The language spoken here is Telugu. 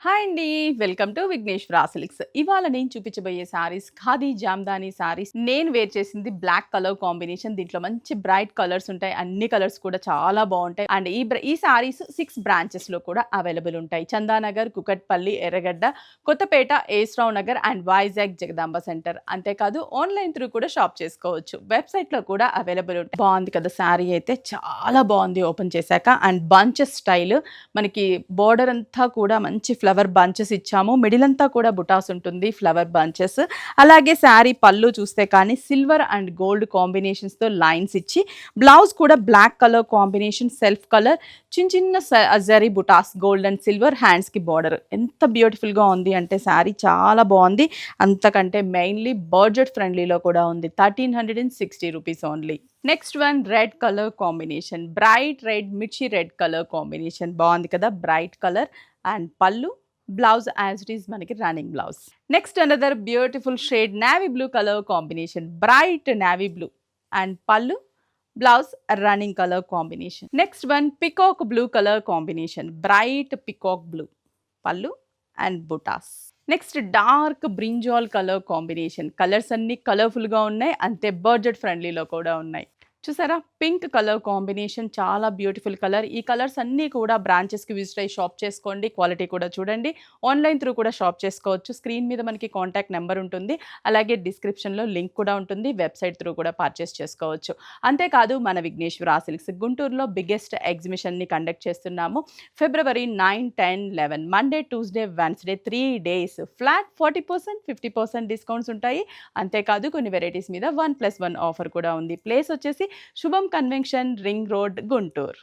హాయ్ అండి. Welcome to Vighneshwara silks. ఇవాళ నేను చూపించబోయే సారీస్ ఖాదీ జామ్దాని సారీస్. నేను వేర్ చేసింది బ్లాక్ కలర్ కాంబినేషన్. దీంట్లో మంచి బ్రైట్ కలర్స్ ఉంటాయి. అన్ని కలర్స్ కూడా చాలా బాగుంటాయి. అండ్ ఈ సారీస్ 6 బ్రాంచెస్ లో కూడా అవైలబుల్ ఉంటాయి. చందానగర్, కుకట్పల్లి, ఎర్రగడ్డ, కొత్తపేట, ఏస్రావ్ నగర్ అండ్ వైజాగ్ జగదాంబ సెంటర్. అంతేకాదు ఆన్లైన్ త్రూ కూడా షాప్ చేసుకోవచ్చు. వెబ్సైట్ లో కూడా అవైలబుల్ ఉంటాయి. బాగుంది కదా సారీ అయితే, చాలా బాగుంది ఓపెన్ చేశాక. అండ్ బంచెస్ స్టైల్ మనకి బోర్డర్ అంతా కూడా మంచి ఫ్లవర్ బంచెస్ ఇచ్చాము. మిడిల్ అంతా కూడా బుటాస్ ఉంటుంది, ఫ్లవర్ బంచెస్. అలాగే శారీ పళ్ళు చూస్తే కానీ సిల్వర్ అండ్ గోల్డ్ కాంబినేషన్స్ తో లైన్స్ ఇచ్చి, బ్లౌజ్ కూడా black colour combination, self colour, చిన్న చిన్న జరీ బుటాస్, గోల్డ్ అండ్ సిల్వర్, హ్యాండ్స్ కి బార్డర్. ఎంత బ్యూటిఫుల్ గా ఉంది అంటే శారీ చాలా బాగుంది. అంతకంటే మెయిన్లీ బడ్జెట్ ఫ్రెండ్లీలో కూడా ఉంది. 1360 rupees only. Next one red colour combination, bright red, mirchi red colour combination. బాగుంది కదా, bright colour. And pallu, blouse as it is మనకి running blouse. Next another beautiful shade navy blue colour combination, bright navy blue. And pallu, blouse running colour combination. Next one peacock blue colour combination, bright peacock blue. Pallu and butas. Next dark brinjal colour combination. Colours అన్ని కలర్ఫుల్ గా ఉన్నాయి, అంతే బడ్జెట్ ఫ్రెండ్లీలో కూడా ఉన్నాయి. చూసారా, పింక్ కలర్ కాంబినేషన్, చాలా బ్యూటిఫుల్ కలర్. ఈ కలర్స్ అన్నీ కూడా బ్రాంచెస్కి విజిట్ అయ్యి షాప్ చేసుకోండి. క్వాలిటీ కూడా చూడండి. ఆన్లైన్ త్రూ కూడా షాప్ చేసుకోవచ్చు. స్క్రీన్ మీద మనకి కాంటాక్ట్ నెంబర్ ఉంటుంది, అలాగే డిస్క్రిప్షన్లో లింక్ కూడా ఉంటుంది. వెబ్సైట్ త్రూ కూడా పర్చేస్ చేసుకోవచ్చు. అంతేకాదు మన విఘ్నేశ్వర సిల్క్స్ గుంటూరులో బిగ్గెస్ట్ ఎగ్జిబిషన్ని కండక్ట్ చేస్తున్నాము. ఫిబ్రవరి 9, 10, 11 Monday, Tuesday, Wednesday 3 days flat 40%, 50% discounts ఉంటాయి. అంతేకాదు కొన్ని వెరైటీస్ మీద 1+1 ఆఫర్ కూడా ఉంది. ప్లేస్ వచ్చేసి శుభం కన్వెన్షన్, రింగ్ రోడ్, గుంటూరు.